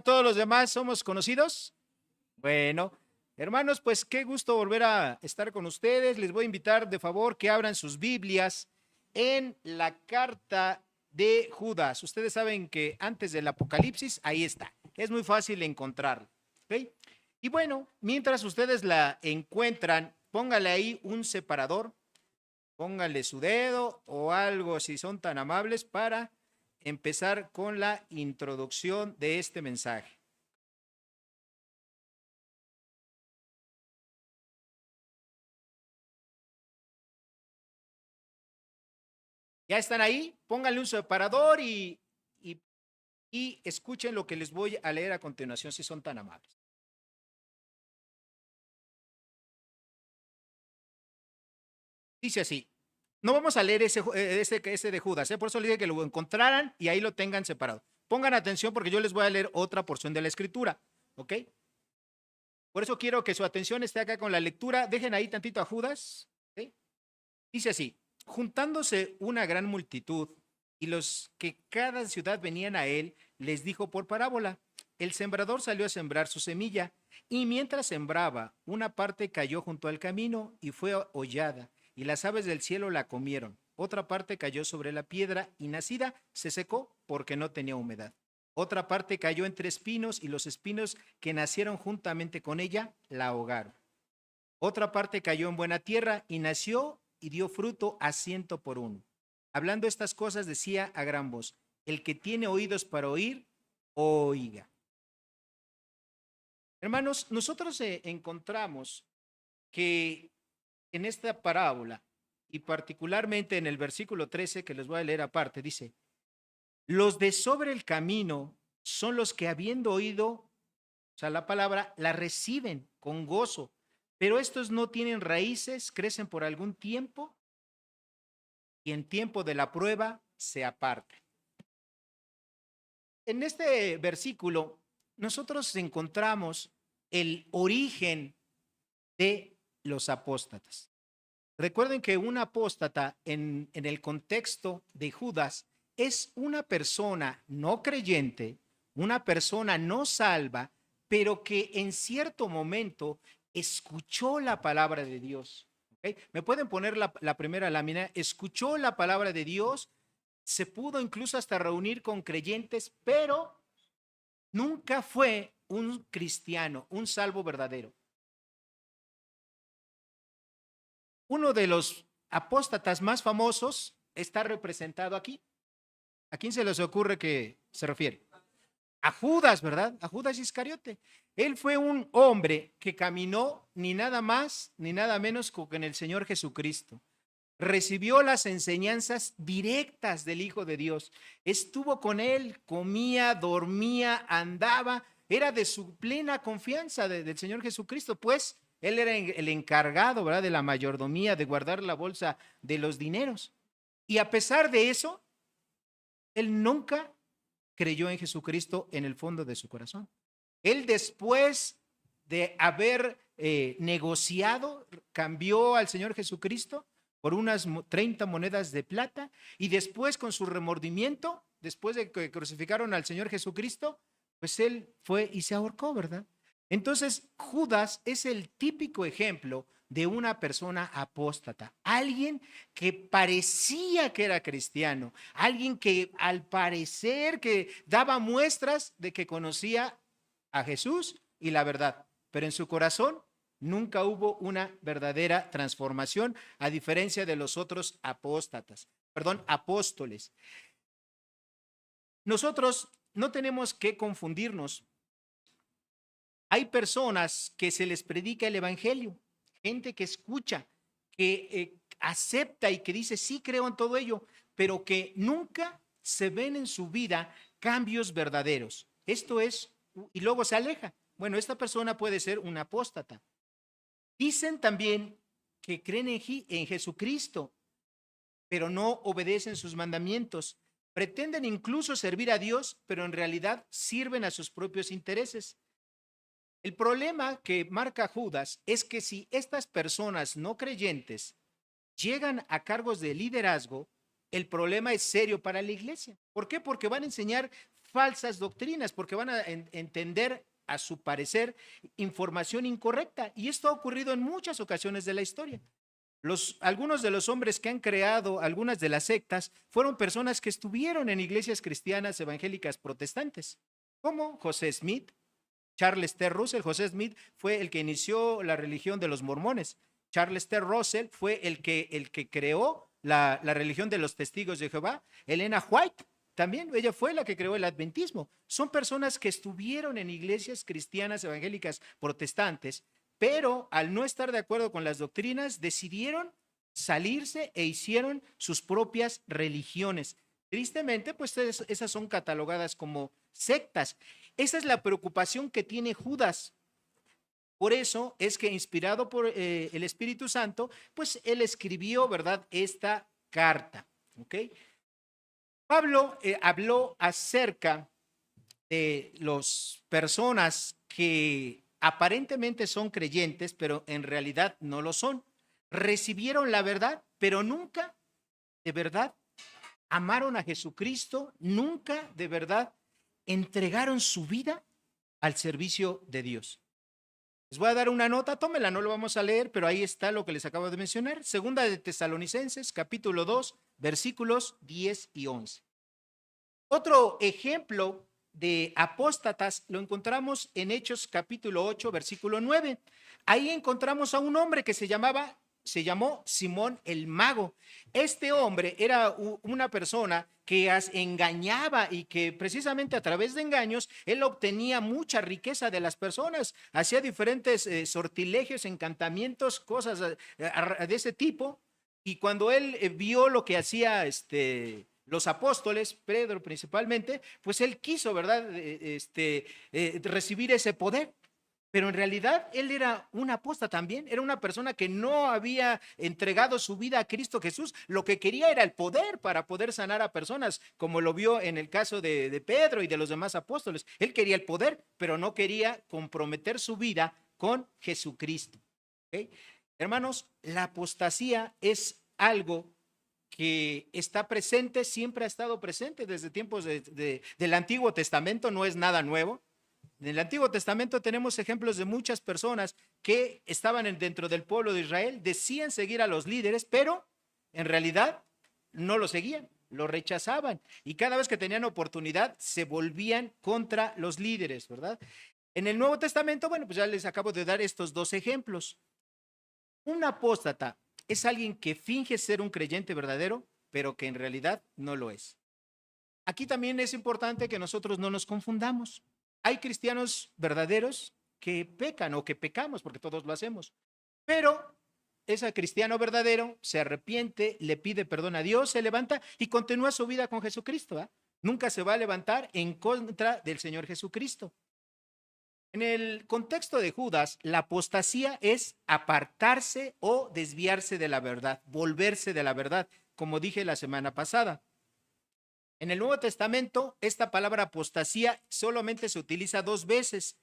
¿Todos los demás somos conocidos? Bueno, hermanos, pues qué gusto volver a estar con ustedes. Les voy a invitar de favor que abran sus Biblias en la carta de Judas. Ustedes saben que antes del Apocalipsis, ahí está. Es muy fácil encontrarla. ¿Ok? Y bueno, mientras ustedes la encuentran, póngale ahí un separador, póngale su dedo o algo si son tan amables para empezar con la introducción de este mensaje. ¿Ya están ahí? Pónganle un separador y escuchen lo que les voy a leer a continuación si son tan amables. Dice así. No vamos a leer ese de Judas, por eso les dije que lo encontraran y ahí lo tengan separado. Pongan atención porque yo les voy a leer otra porción de la escritura, ¿ok? Por eso quiero que su atención esté acá con la lectura. Dejen ahí tantito a Judas. ¿Ok? Dice así, juntándose una gran multitud y los que cada ciudad venían a él, les dijo por parábola, el sembrador salió a sembrar su semilla y mientras sembraba, una parte cayó junto al camino y fue hollada y las aves del cielo la comieron. Otra parte cayó sobre la piedra y nacida se secó porque no tenía humedad. Otra parte cayó entre espinos y los espinos que nacieron juntamente con ella la ahogaron. Otra parte cayó en buena tierra y nació y dio fruto a 100 por 1. Hablando estas cosas decía a gran voz, el que tiene oídos para oír, oiga. Hermanos, nosotros encontramos que en esta parábola y particularmente en el versículo 13 que les voy a leer aparte, dice, los de sobre el camino son los que habiendo oído, o sea, la palabra, la reciben con gozo, pero estos no tienen raíces, crecen por algún tiempo y en tiempo de la prueba se apartan. En este versículo, nosotros encontramos el origen de los apóstatas. Recuerden que un apóstata en el contexto de Judas es una persona no creyente, una persona no salva, pero que en cierto momento escuchó la palabra de Dios. ¿Okay? ¿Me pueden poner la primera lámina? Escuchó la palabra de Dios, se pudo incluso hasta reunir con creyentes, pero nunca fue un cristiano, un salvo verdadero. Uno de los apóstatas más famosos está representado aquí. ¿A quién se les ocurre que se refiere? A Judas, ¿verdad? A Judas Iscariote. Él fue un hombre que caminó ni nada más ni nada menos con el Señor Jesucristo. Recibió las enseñanzas directas del Hijo de Dios. Estuvo con él, comía, dormía, andaba. Era de su plena confianza del Señor Jesucristo, pues él era el encargado, ¿verdad?, de la mayordomía, de guardar la bolsa de los dineros. Y a pesar de eso, él nunca creyó en Jesucristo en el fondo de su corazón. Él después de haber negociado, cambió al Señor Jesucristo por unas 30 monedas de plata y después con su remordimiento, después de que crucificaron al Señor Jesucristo, pues él fue y se ahorcó, ¿verdad? Entonces, Judas es el típico ejemplo de una persona apóstata, alguien que parecía que era cristiano, alguien que al parecer que daba muestras de que conocía a Jesús y la verdad, pero en su corazón nunca hubo una verdadera transformación, a diferencia de los otros apóstoles. Nosotros no tenemos que confundirnos. Hay personas que se les predica el evangelio, gente que escucha, que acepta y que dice, sí creo en todo ello, pero que nunca se ven en su vida cambios verdaderos. Esto es, y luego se aleja. Bueno, esta persona puede ser un apóstata. Dicen también que creen en Jesucristo, pero no obedecen sus mandamientos. Pretenden incluso servir a Dios, pero en realidad sirven a sus propios intereses. El problema que marca Judas es que si estas personas no creyentes llegan a cargos de liderazgo, el problema es serio para la iglesia. ¿Por qué? Porque van a enseñar falsas doctrinas porque van a entender, a su parecer, información incorrecta. Y esto ha ocurrido en muchas ocasiones de la historia. Algunos de los hombres que han creado algunas de las sectas fueron personas que estuvieron en iglesias cristianas evangélicas protestantes, como José Smith, Charles T. Russell. José Smith fue el que inició la religión de los mormones. Charles T. Russell fue el que creó la religión de los testigos de Jehová. Elena White también, ella fue la que creó el adventismo. Son personas que estuvieron en iglesias cristianas evangélicas protestantes, pero al no estar de acuerdo con las doctrinas, decidieron salirse e hicieron sus propias religiones. Tristemente, pues esas son catalogadas como sectas. Esa es la preocupación que tiene Judas. Por eso es que, inspirado por el Espíritu Santo, pues él escribió, ¿verdad?, esta carta. ¿Ok? Pablo habló acerca de las personas que aparentemente son creyentes, pero en realidad no lo son. Recibieron la verdad, pero nunca de verdad amaron a Jesucristo, nunca de verdad entregaron su vida al servicio de Dios. Les voy a dar una nota, tómela, no lo vamos a leer, pero ahí está lo que les acabo de mencionar. Segunda de Tesalonicenses, capítulo 2, versículos 10 y 11. Otro ejemplo de apóstatas lo encontramos en Hechos capítulo 8, versículo 9. Ahí encontramos a un hombre que se llamó Simón el Mago. Este hombre era una persona que engañaba y que precisamente a través de engaños él obtenía mucha riqueza de las personas, hacía diferentes sortilegios, encantamientos, cosas de ese tipo. Y cuando él vio lo que hacía los apóstoles, Pedro principalmente, pues él quiso, ¿verdad?, recibir ese poder. Pero en realidad él era un apóstata también, era una persona que no había entregado su vida a Cristo Jesús. Lo que quería era el poder para poder sanar a personas, como lo vio en el caso de Pedro y de los demás apóstoles. Él quería el poder, pero no quería comprometer su vida con Jesucristo. ¿Okay? Hermanos, la apostasía es algo que está presente, siempre ha estado presente desde tiempos del Antiguo Testamento, no es nada nuevo. En el Antiguo Testamento tenemos ejemplos de muchas personas que estaban dentro del pueblo de Israel, decían seguir a los líderes, pero en realidad no lo seguían, lo rechazaban y cada vez que tenían oportunidad se volvían contra los líderes, ¿verdad? En el Nuevo Testamento, bueno, pues ya les acabo de dar estos dos ejemplos. Un apóstata es alguien que finge ser un creyente verdadero, pero que en realidad no lo es. Aquí también es importante que nosotros no nos confundamos. Hay cristianos verdaderos que pecan o que pecamos, porque todos lo hacemos, pero ese cristiano verdadero se arrepiente, le pide perdón a Dios, se levanta y continúa su vida con Jesucristo. ¿Eh? Nunca se va a levantar en contra del Señor Jesucristo. En el contexto de Judas, la apostasía es apartarse o desviarse de la verdad, volverse de la verdad, como dije la semana pasada. En el Nuevo Testamento, esta palabra apostasía solamente se utiliza dos veces.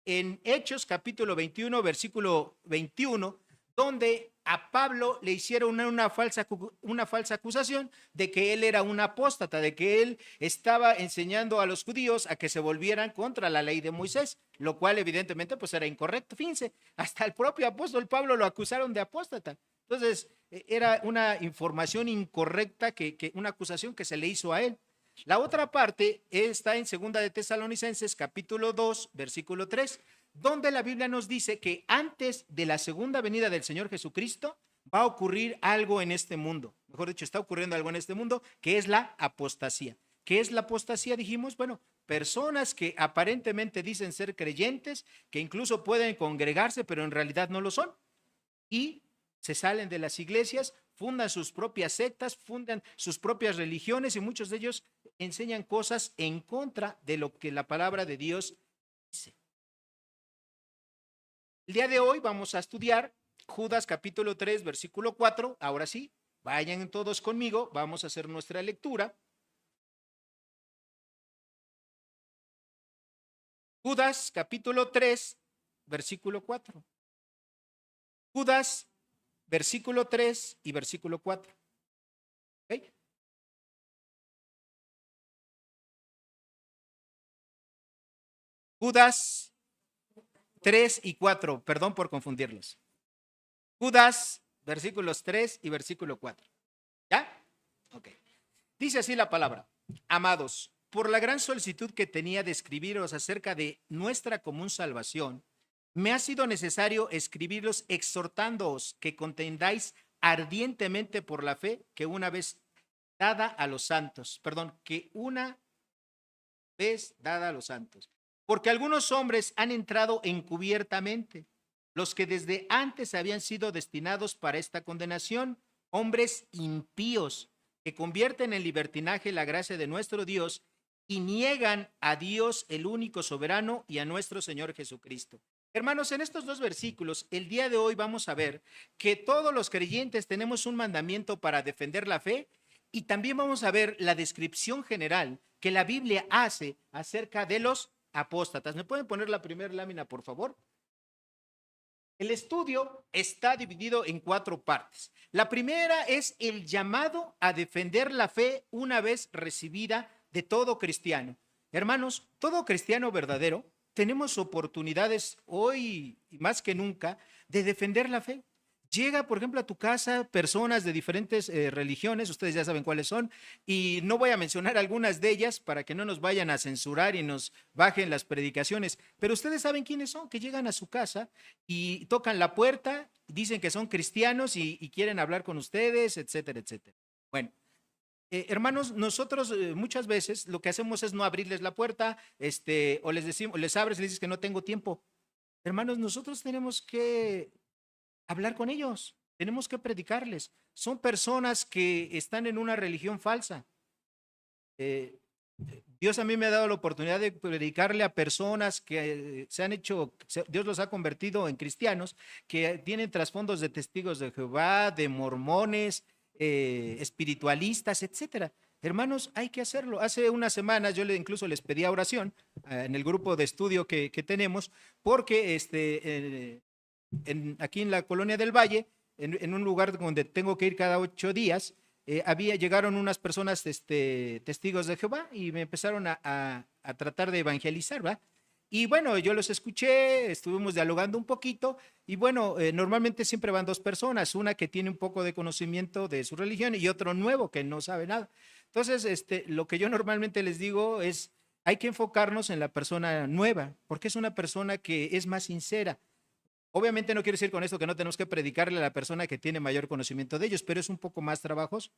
En Hechos capítulo 21, versículo 21, donde a Pablo le hicieron una falsa acusación de que él era un apóstata, de que él estaba enseñando a los judíos a que se volvieran contra la ley de Moisés, lo cual evidentemente pues era incorrecto. Fíjense, hasta el propio apóstol Pablo lo acusaron de apóstata. Entonces, era una información incorrecta, una acusación que se le hizo a él. La otra parte está en Segunda de Tesalonicenses, capítulo 2, versículo 3, donde la Biblia nos dice que antes de la segunda venida del Señor Jesucristo va a ocurrir algo en este mundo. Mejor dicho, está ocurriendo algo en este mundo, que es la apostasía. ¿Qué es la apostasía? Dijimos, bueno, personas que aparentemente dicen ser creyentes, que incluso pueden congregarse, pero en realidad no lo son. Y se salen de las iglesias, fundan sus propias sectas, fundan sus propias religiones y muchos de ellos enseñan cosas en contra de lo que la palabra de Dios dice. El día de hoy vamos a estudiar Judas capítulo 3, versículo 4. Ahora sí, vayan todos conmigo, vamos a hacer nuestra lectura. Judas capítulo 3, versículo 4. Judas, versículo 3 y versículo 4. ¿Okay? Judas 3 y 4, perdón por confundirlos. Judas, versículos 3 y versículo 4. ¿Ya? Ok. Dice así la palabra. Amados, por la gran solicitud que tenía de escribiros acerca de nuestra común salvación, me ha sido necesario escribirlos exhortándoos que contendáis ardientemente por la fe que una vez dada a los santos, que una vez dada a los santos. Porque algunos hombres han entrado encubiertamente, los que desde antes habían sido destinados para esta condenación, hombres impíos, que convierten en libertinaje la gracia de nuestro Dios y niegan a Dios el único soberano y a nuestro Señor Jesucristo. Hermanos, en estos dos versículos, el día de hoy vamos a ver que todos los creyentes tenemos un mandamiento para defender la fe y también vamos a ver la descripción general que la Biblia hace acerca de los apóstatas. ¿Me pueden poner la primera lámina, por favor? El estudio está dividido en 4 partes. La primera es el llamado a defender la fe una vez recibida de todo cristiano. Hermanos, todo cristiano verdadero tenemos oportunidades hoy más que nunca de defender la fe. Llega, por ejemplo, a tu casa personas de diferentes religiones, ustedes ya saben cuáles son, y no voy a mencionar algunas de ellas para que no nos vayan a censurar y nos bajen las predicaciones, pero ustedes saben quiénes son, que llegan a su casa y tocan la puerta, dicen que son cristianos y quieren hablar con ustedes, etcétera, etcétera. Bueno, hermanos, nosotros muchas veces lo que hacemos es no abrirles la puerta, o les decimos, les abres y les dices que no tengo tiempo. Hermanos, nosotros tenemos que hablar con ellos, tenemos que predicarles. Son personas que están en una religión falsa. Dios a mí me ha dado la oportunidad de predicarle a personas que se han hecho, Dios los ha convertido en cristianos, que tienen trasfondos de testigos de Jehová, de mormones, espiritualistas, etcétera. Hermanos, hay que hacerlo. Hace unas semanas yo incluso les pedí oración en el grupo de estudio que tenemos, porque aquí en la Colonia del Valle, en un lugar donde tengo que ir cada 8 días, llegaron unas personas testigos de Jehová y me empezaron a tratar de evangelizar, ¿va? Y bueno, yo los escuché, estuvimos dialogando un poquito y bueno, normalmente siempre van 2 personas, una que tiene un poco de conocimiento de su religión y otro nuevo que no sabe nada. Entonces, lo que yo normalmente les digo es, hay que enfocarnos en la persona nueva, porque es una persona que es más sincera. Obviamente no quiero decir con esto que no tenemos que predicarle a la persona que tiene mayor conocimiento de ellos, pero es un poco más trabajoso.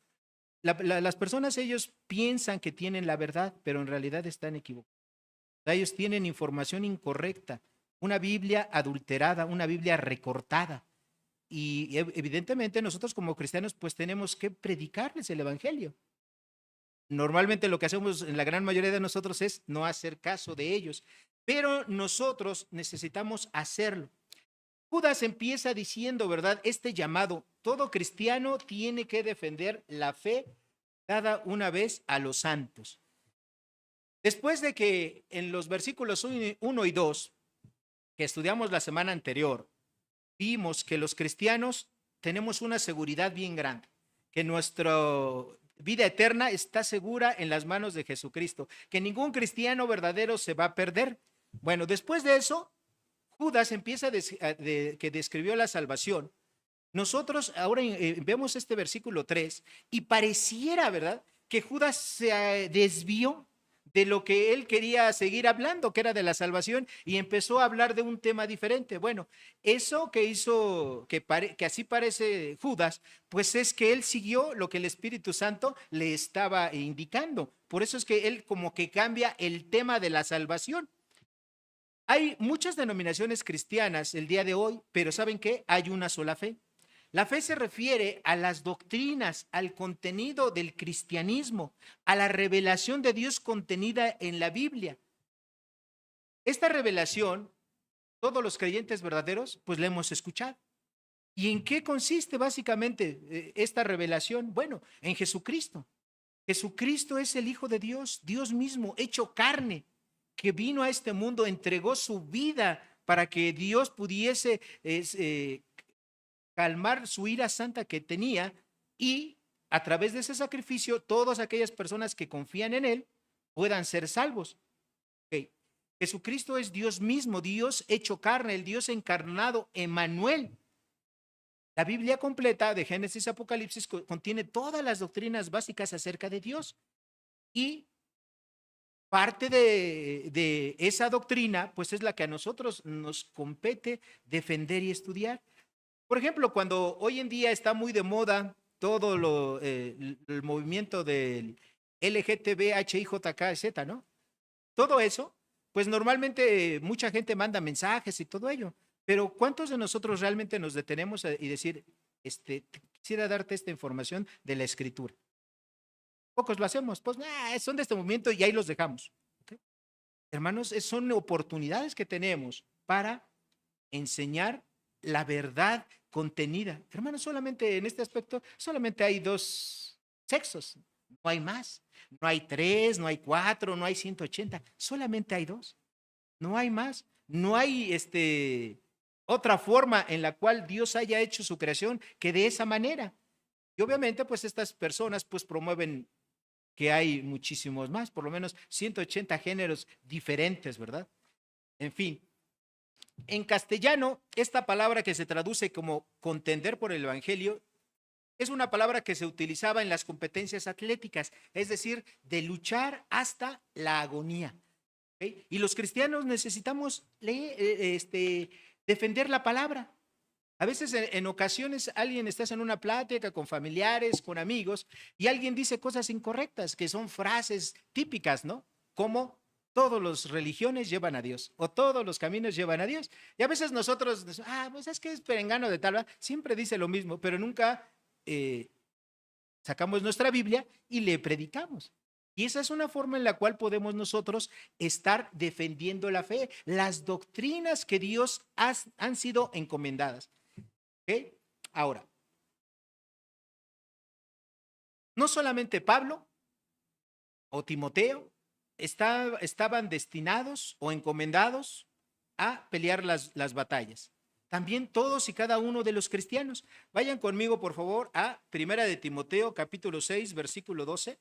Las personas, ellos piensan que tienen la verdad, pero en realidad están equivocados. Ellos tienen información incorrecta, una Biblia adulterada, una Biblia recortada. Y evidentemente nosotros como cristianos pues tenemos que predicarles el evangelio. Normalmente lo que hacemos en la gran mayoría de nosotros es no hacer caso de ellos, pero nosotros necesitamos hacerlo. Judas empieza diciendo, ¿verdad? Este llamado, todo cristiano tiene que defender la fe dada una vez a los santos. Después de que en los versículos 1 y 2, que estudiamos la semana anterior, vimos que los cristianos tenemos una seguridad bien grande, que nuestra vida eterna está segura en las manos de Jesucristo, que ningún cristiano verdadero se va a perder. Bueno, después de eso, Judas empieza que describió la salvación. Nosotros ahora vemos este versículo 3 y pareciera, ¿verdad?, que Judas se desvió de lo que él quería seguir hablando, que era de la salvación, y empezó a hablar de un tema diferente. Bueno, eso que hizo, que así parece Judas, pues es que él siguió lo que el Espíritu Santo le estaba indicando. Por eso es que él como que cambia el tema de la salvación. Hay muchas denominaciones cristianas el día de hoy, pero ¿saben qué? Hay una sola fe. La fe se refiere a las doctrinas, al contenido del cristianismo, a la revelación de Dios contenida en la Biblia. Esta revelación, todos los creyentes verdaderos, pues la hemos escuchado. ¿Y en qué consiste básicamente esta revelación? Bueno, en Jesucristo. Jesucristo es el Hijo de Dios, Dios mismo, hecho carne, que vino a este mundo, entregó su vida para que Dios pudiese calmar su ira santa que tenía, y a través de ese sacrificio todas aquellas personas que confían en él puedan ser salvos. Okay. Jesucristo es Dios mismo, Dios hecho carne, el Dios encarnado, Emmanuel. La Biblia completa de Génesis a Apocalipsis contiene todas las doctrinas básicas acerca de Dios. Y parte de esa doctrina, pues es la que a nosotros nos compete defender y estudiar. Por ejemplo, cuando hoy en día está muy de moda todo el movimiento del LGTBHIJKZ, ¿no? Todo eso, pues normalmente mucha gente manda mensajes y todo ello, pero ¿cuántos de nosotros realmente nos detenemos y decir, quisiera darte esta información de la escritura? Pocos lo hacemos, pues son de este movimiento y ahí los dejamos. ¿Okay? Hermanos, son oportunidades que tenemos para enseñar la verdad contenida. Hermanos, solamente en este aspecto, solamente hay dos sexos, no hay más. No hay 3, no hay 4, no hay 180, solamente hay 2. No hay más. No hay otra forma en la cual Dios haya hecho su creación que de esa manera. Y obviamente, pues estas personas pues promueven que hay muchísimos más, por lo menos 180 géneros diferentes, ¿verdad? En fin, en castellano, esta palabra que se traduce como contender por el Evangelio es una palabra que se utilizaba en las competencias atléticas, es decir, de luchar hasta la agonía. ¿Okay? Y los cristianos necesitamos defender la palabra. A veces en ocasiones alguien estás en una plática con familiares, con amigos, y alguien dice cosas incorrectas, que son frases típicas, ¿no? Como todas las religiones llevan a Dios, o todos los caminos llevan a Dios. Y a veces nosotros, pues es que es perengano de tal, siempre dice lo mismo, pero nunca sacamos nuestra Biblia y le predicamos. Y esa es una forma en la cual podemos nosotros estar defendiendo la fe, las doctrinas que Dios han sido encomendadas. ¿Okay? Ahora, no solamente Pablo o Timoteo estaban destinados o encomendados a pelear las batallas. También todos y cada uno de los cristianos. Vayan conmigo, por favor, a Primera de Timoteo, capítulo 6, versículo 12.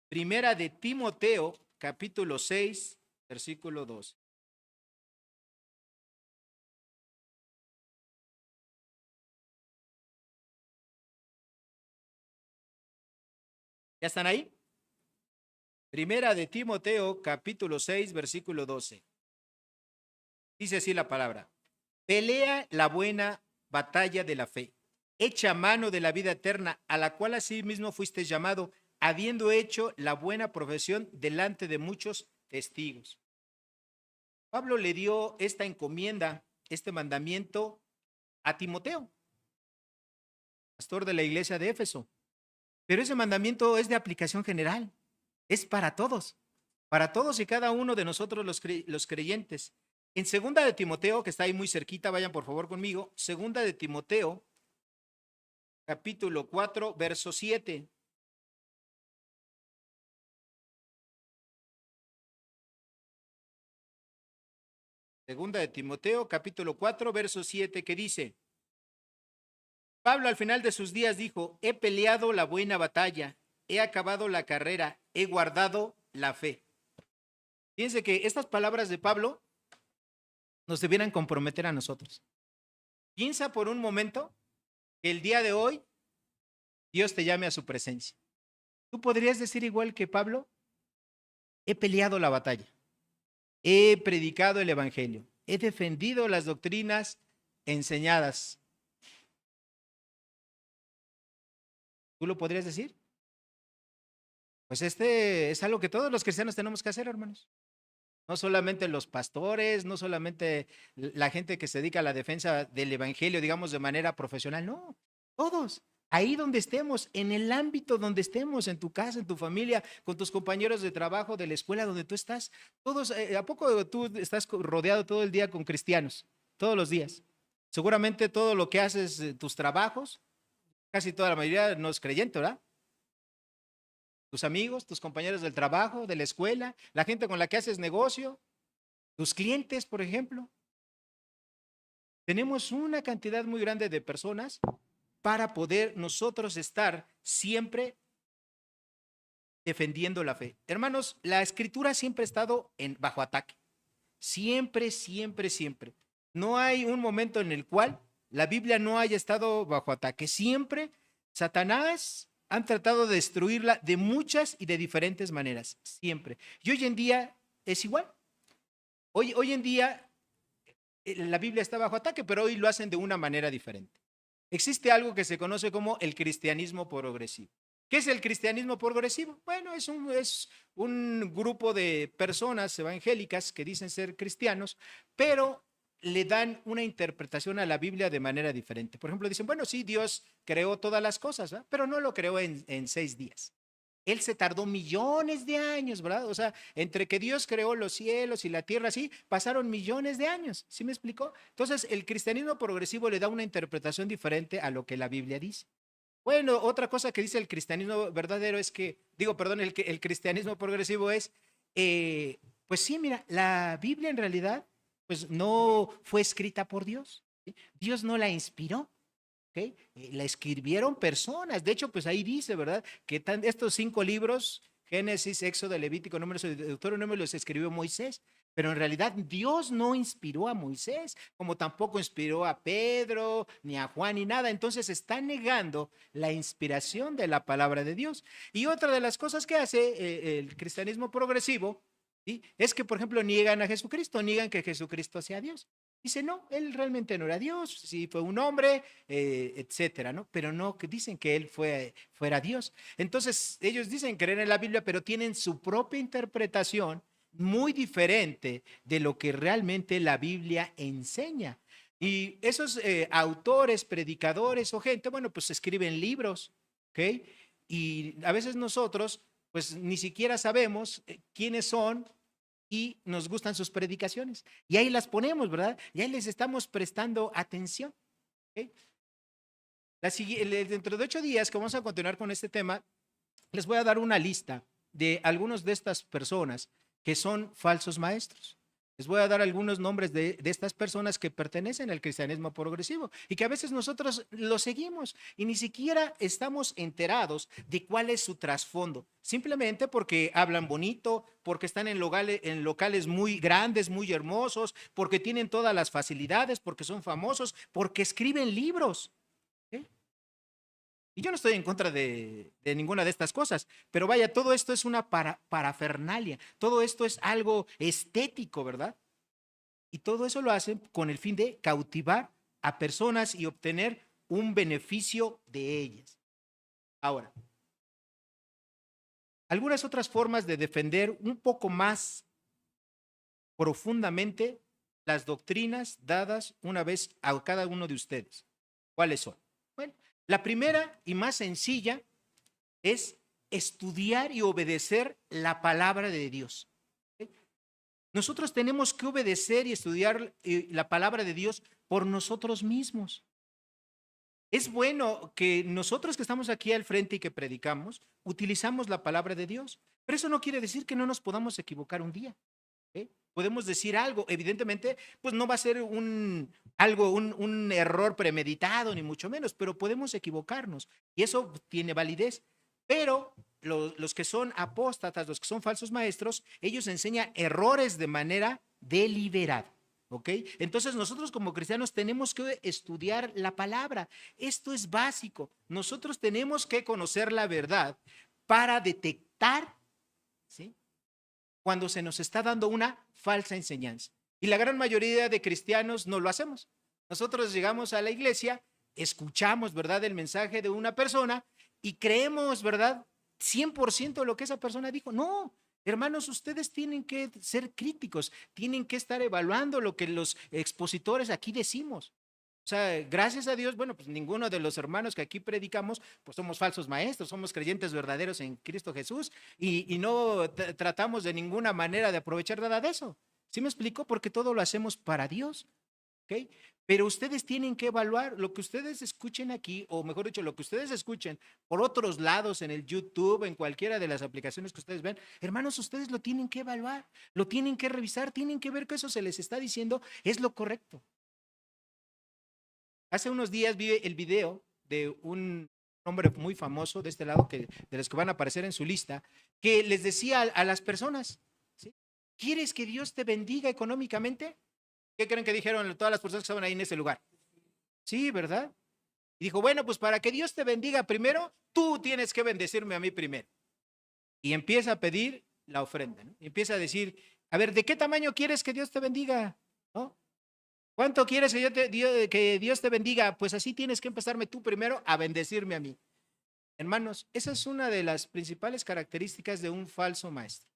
Primera de Timoteo, capítulo 6, versículo 12. ¿Ya están ahí? Primera de Timoteo, capítulo 6, versículo 12. Dice así la palabra. Pelea la buena batalla de la fe. Echa mano de la vida eterna, a la cual asimismo fuiste llamado, habiendo hecho la buena profesión delante de muchos testigos. Pablo le dio esta encomienda, este mandamiento a Timoteo, pastor de la iglesia de Éfeso. Pero ese mandamiento es de aplicación general, es para todos y cada uno de nosotros los creyentes. En segunda de Timoteo, que está ahí muy cerquita, vayan por favor conmigo, segunda de Timoteo, capítulo 4, verso 7. Segunda de Timoteo, capítulo 4, verso 7, que dice, Pablo al final de sus días dijo, he peleado la buena batalla, he acabado la carrera, he guardado la fe. Fíjense que estas palabras de Pablo nos debieran comprometer a nosotros. Piensa por un momento que el día de hoy Dios te llame a su presencia. Tú podrías decir igual que Pablo, he peleado la batalla, he predicado el evangelio, he defendido las doctrinas enseñadas. ¿Tú lo podrías decir? Pues es algo que todos los cristianos tenemos que hacer, hermanos. No solamente los pastores, no solamente la gente que se dedica a la defensa del evangelio, digamos, de manera profesional, no, todos. Ahí donde estemos, en el ámbito donde estemos, en tu casa, en tu familia, con tus compañeros de trabajo, de la escuela donde tú estás, todos, ¿a poco tú estás rodeado todo el día con cristianos? Todos los días. Seguramente todo lo que haces, tus trabajos, casi toda la mayoría no es creyente, ¿verdad? Tus amigos, tus compañeros del trabajo, de la escuela, la gente con la que haces negocio, tus clientes, por ejemplo. Tenemos una cantidad muy grande de personas para poder nosotros estar siempre defendiendo la fe. Hermanos, la escritura siempre ha estado bajo ataque. Siempre, siempre, siempre. No hay un momento en el cual la Biblia no haya estado bajo ataque. Siempre Satanás han tratado de destruirla de muchas y de diferentes maneras. Siempre. Y hoy en día es igual. Hoy en día la Biblia está bajo ataque, pero hoy lo hacen de una manera diferente. Existe algo que se conoce como el cristianismo progresivo. ¿Qué es el cristianismo progresivo? Bueno, es un grupo de personas evangélicas que dicen ser cristianos, pero le dan una interpretación a la Biblia de manera diferente. Por ejemplo, dicen, bueno, sí, Dios creó todas las cosas, ¿verdad? Pero no lo creó en 6 días. Él se tardó millones de años, ¿verdad? O sea, entre que Dios creó los cielos y la tierra, así, pasaron millones de años. ¿Sí me explicó? Entonces, el cristianismo progresivo le da una interpretación diferente a lo que la Biblia dice. Bueno, otra cosa que dice el cristianismo verdadero es que, digo, perdón, el cristianismo progresivo es, pues sí, mira, la Biblia en realidad, pues no fue escrita por Dios. ¿Sí? Dios no la inspiró. ¿Okay? La escribieron personas. De hecho, pues ahí dice, ¿verdad? Que estos 5 libros, Génesis, Éxodo, Levítico, Números y Deuteronomio, los escribió Moisés. Pero en realidad Dios no inspiró a Moisés, como tampoco inspiró a Pedro, ni a Juan, ni nada. Entonces está negando la inspiración de la palabra de Dios. Y otra de las cosas que hace el cristianismo progresivo, ¿sí? Es que, por ejemplo, niegan a Jesucristo, niegan que Jesucristo sea Dios. Dice, no, él realmente no era Dios, sí fue un hombre, etcétera, ¿no? Pero no, que dicen que él fuera Dios. Entonces, ellos dicen creer en la Biblia, pero tienen su propia interpretación muy diferente de lo que realmente la Biblia enseña. Y esos autores, predicadores o gente, bueno, pues escriben libros, ¿ok? Y a veces nosotros, pues ni siquiera sabemos quiénes son y nos gustan sus predicaciones. Y ahí las ponemos, ¿verdad? Y ahí les estamos prestando atención. ¿Okay? Dentro de 8 días que vamos a continuar con este tema, les voy a dar una lista de algunos de estas personas que son falsos maestros. Les voy a dar algunos nombres de estas personas que pertenecen al cristianismo progresivo y que a veces nosotros lo seguimos y ni siquiera estamos enterados de cuál es su trasfondo. Simplemente porque hablan bonito, porque están en locales muy grandes, muy hermosos, porque tienen todas las facilidades, porque son famosos, porque escriben libros. ¿Sí? Y yo no estoy en contra de ninguna de estas cosas, pero vaya, todo esto es una parafernalia, todo esto es algo estético, ¿verdad? Y todo eso lo hacen con el fin de cautivar a personas y obtener un beneficio de ellas. Ahora, algunas otras formas de defender un poco más profundamente las doctrinas dadas una vez a cada uno de ustedes. ¿Cuáles son? Bueno, la primera y más sencilla es estudiar y obedecer la palabra de Dios. ¿Sí? Nosotros tenemos que obedecer y estudiar la palabra de Dios por nosotros mismos. Es bueno que nosotros que estamos aquí al frente y que predicamos, utilizamos la palabra de Dios, pero eso no quiere decir que no nos podamos equivocar un día. ¿Eh? Podemos decir algo, evidentemente, pues no va a ser un error premeditado, ni mucho menos, pero podemos equivocarnos y eso tiene validez. Pero los que son apóstatas, los que son falsos maestros, ellos enseñan errores de manera deliberada. ¿Ok? Entonces nosotros como cristianos tenemos que estudiar la palabra. Esto es básico. Nosotros tenemos que conocer la verdad para detectar, ¿sí?, cuando se nos está dando una falsa enseñanza. Y la gran mayoría de cristianos no lo hacemos. Nosotros llegamos a la iglesia, escuchamos, ¿verdad?, el mensaje de una persona y creemos, ¿verdad?, 100% lo que esa persona dijo. No, hermanos, ustedes tienen que ser críticos, tienen que estar evaluando lo que los expositores aquí decimos. O sea, gracias a Dios, bueno, pues ninguno de los hermanos que aquí predicamos, pues somos falsos maestros, somos creyentes verdaderos en Cristo Jesús y no tratamos de ninguna manera de aprovechar nada de eso. ¿Sí me explico? Porque todo lo hacemos para Dios. ¿Ok? Pero ustedes tienen que evaluar lo que ustedes escuchen aquí, o mejor dicho, lo que ustedes escuchen por otros lados, en el YouTube, en cualquiera de las aplicaciones que ustedes ven. Hermanos, ustedes lo tienen que evaluar, lo tienen que revisar, tienen que ver que eso se les está diciendo es lo correcto. Hace unos días vi el video de un hombre muy famoso de este lado, de los que van a aparecer en su lista, que les decía a las personas, ¿sí? ¿Quieres que Dios te bendiga económicamente? ¿Qué creen que dijeron todas las personas que estaban ahí en ese lugar? Sí, ¿verdad? Y dijo, bueno, pues para que Dios te bendiga primero, tú tienes que bendecirme a mí primero. Y empieza a pedir la ofrenda, ¿no? Y empieza a decir, a ver, ¿de qué tamaño quieres que Dios te bendiga? ¿No? ¿Cuánto quieres que Dios te bendiga? Pues así tienes que empezarme tú primero a bendecirme a mí. Hermanos, esa es una de las principales características de un falso maestro.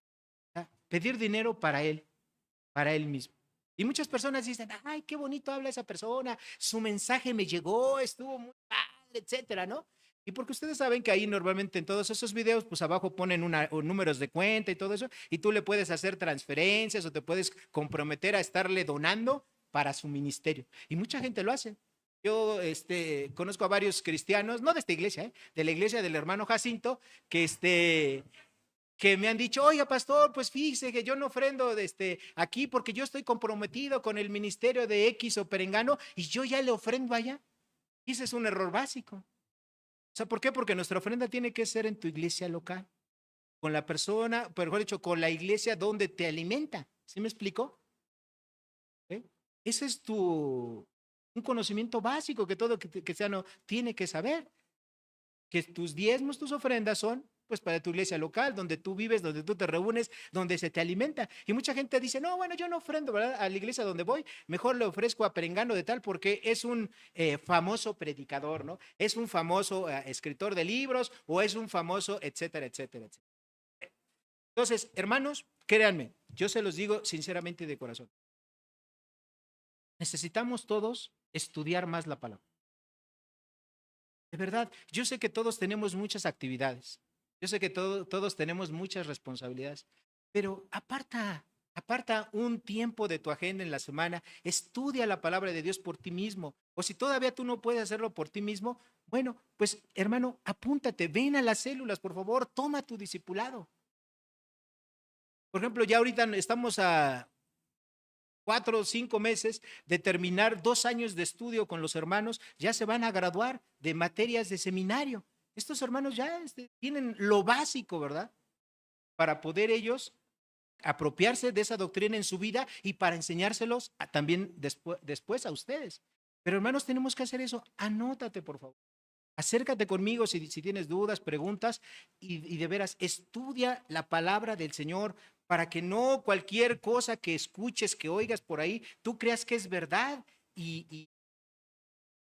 ¿Ah? Pedir dinero para él mismo. Y muchas personas dicen, ay, qué bonito habla esa persona, su mensaje me llegó, estuvo muy padre, etcétera, ¿no? Y porque ustedes saben que ahí normalmente en todos esos videos, pues abajo ponen números de cuenta y todo eso, y tú le puedes hacer transferencias o te puedes comprometer a estarle donando para su ministerio. Y mucha gente lo hace. Yo conozco a varios cristianos, no de esta iglesia, de la iglesia del hermano Jacinto, que me han dicho, oiga, pastor, pues fíjese que yo no ofrendo aquí porque yo estoy comprometido con el ministerio de X o Perengano y yo ya le ofrendo allá. Y ese es un error básico. O sea, ¿por qué? Porque nuestra ofrenda tiene que ser en tu iglesia local, con la persona, pero mejor dicho, con la iglesia donde te alimenta. ¿Sí me explico? ¿Eh? Ese es un conocimiento básico que todo cristiano tiene que saber, que tus diezmos, tus ofrendas son pues para tu iglesia local, donde tú vives, donde tú te reúnes, donde se te alimenta. Y mucha gente dice, no, bueno, yo no ofrendo, ¿verdad? A la iglesia donde voy, mejor le ofrezco a Perengano de tal porque es un famoso predicador, ¿no? Es un famoso escritor de libros o es un famoso, etcétera, etcétera, etcétera. Entonces, hermanos, créanme, yo se los digo sinceramente y de corazón. Necesitamos todos estudiar más la palabra. De verdad, yo sé que todos tenemos muchas actividades, yo sé que todos tenemos muchas responsabilidades, pero aparta un tiempo de tu agenda en la semana, estudia la palabra de Dios por ti mismo, o si todavía tú no puedes hacerlo por ti mismo, bueno, pues hermano, apúntate, ven a las células, por favor, toma tu discipulado. Por ejemplo, ya ahorita estamos a 4 o 5 meses de terminar 2 años de estudio con los hermanos, ya se van a graduar de materias de seminario. Estos hermanos ya tienen lo básico, ¿verdad? Para poder ellos apropiarse de esa doctrina en su vida y para enseñárselos también después a ustedes. Pero hermanos, tenemos que hacer eso. Anótate, por favor. Acércate conmigo si tienes dudas, preguntas y de veras estudia la palabra del Señor para que no cualquier cosa que escuches, que oigas por ahí, tú creas que es verdad y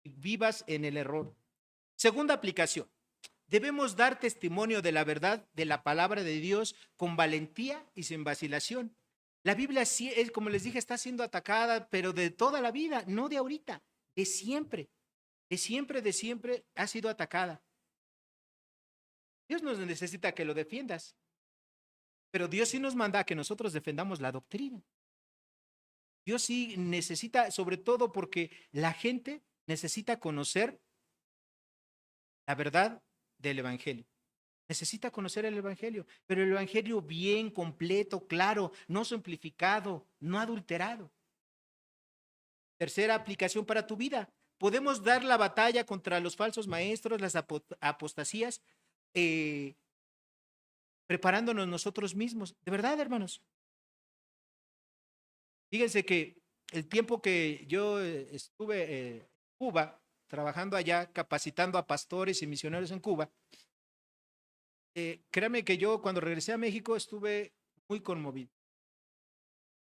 vivas en el error. Segunda aplicación. Debemos dar testimonio de la verdad de la palabra de Dios con valentía y sin vacilación. La Biblia, sí, como les dije, está siendo atacada, pero de toda la vida, no de ahorita, de siempre. De siempre ha sido atacada. Dios no necesita que lo defiendas, pero Dios sí nos manda a que nosotros defendamos la doctrina. Dios sí necesita, sobre todo porque la gente necesita conocer la verdad del Evangelio. Necesita conocer el Evangelio, pero el Evangelio bien, completo, claro, no simplificado, no adulterado. Tercera aplicación para tu vida. Podemos dar la batalla contra los falsos maestros, las apostasías, preparándonos nosotros mismos. De verdad, hermanos. Fíjense que el tiempo que yo estuve en Cuba, trabajando allá, capacitando a pastores y misioneros en Cuba, créanme que yo cuando regresé a México estuve muy conmovido.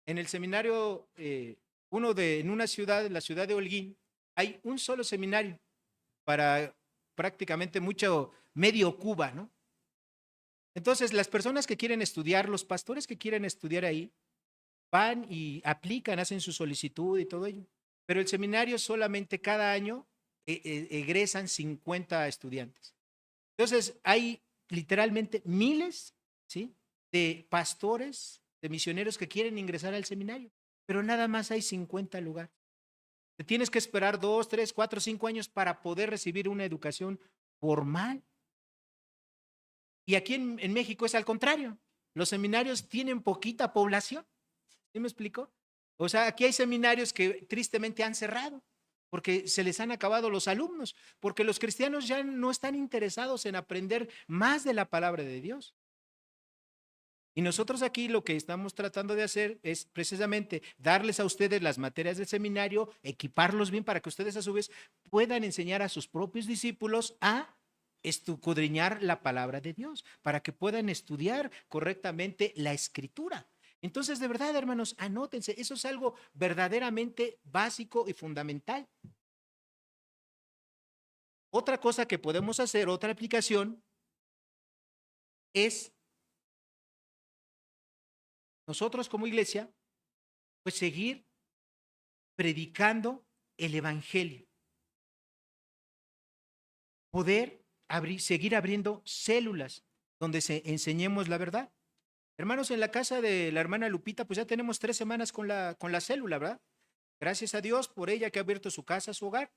En el seminario, en una ciudad, en la ciudad de Holguín, hay un solo seminario para prácticamente medio Cuba, ¿no? Entonces, las personas que quieren estudiar, los pastores que quieren estudiar ahí, van y aplican, hacen su solicitud y todo ello. Pero el seminario solamente cada año egresan 50 estudiantes. Entonces, hay literalmente miles, ¿sí?, de pastores, de misioneros que quieren ingresar al seminario, pero nada más hay 50 lugares. Te tienes que esperar 2, 3, 4, 5 años para poder recibir una educación formal. Y aquí en México es al contrario. Los seminarios tienen poquita población. ¿Sí me explico? O sea, aquí hay seminarios que tristemente han cerrado. porque se les han acabado los alumnos, porque los cristianos ya no están interesados en aprender más de la palabra de Dios. Y nosotros aquí lo que estamos tratando de hacer es precisamente darles a ustedes las materias del seminario, equiparlos bien para que ustedes a su vez puedan enseñar a sus propios discípulos a escudriñar la palabra de Dios, para que puedan estudiar correctamente la escritura. Entonces, de verdad, hermanos, anótense, eso es algo verdaderamente básico y fundamental. Otra cosa que podemos hacer, otra aplicación, es nosotros como iglesia, pues seguir predicando el evangelio, poder seguir abriendo células donde enseñemos la verdad. Hermanos, en la casa de la hermana Lupita, pues ya tenemos 3 semanas con la célula, ¿verdad? Gracias a Dios por ella que ha abierto su casa, su hogar.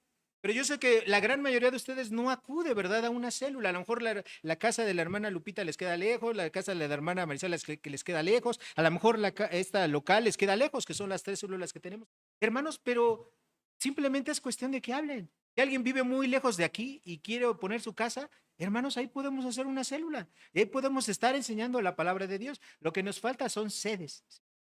Pero yo sé que la gran mayoría de ustedes no acude, ¿verdad?, a una célula. A lo mejor la casa de la hermana Lupita les queda lejos, la casa de la hermana Marisela que les queda lejos, a lo mejor esta local les queda lejos, que son las 3 células que tenemos. Hermanos, pero simplemente es cuestión de que hablen. Si alguien vive muy lejos de aquí y quiere poner su casa, hermanos, ahí podemos hacer una célula. Ahí podemos estar enseñando la palabra de Dios. Lo que nos falta son sedes,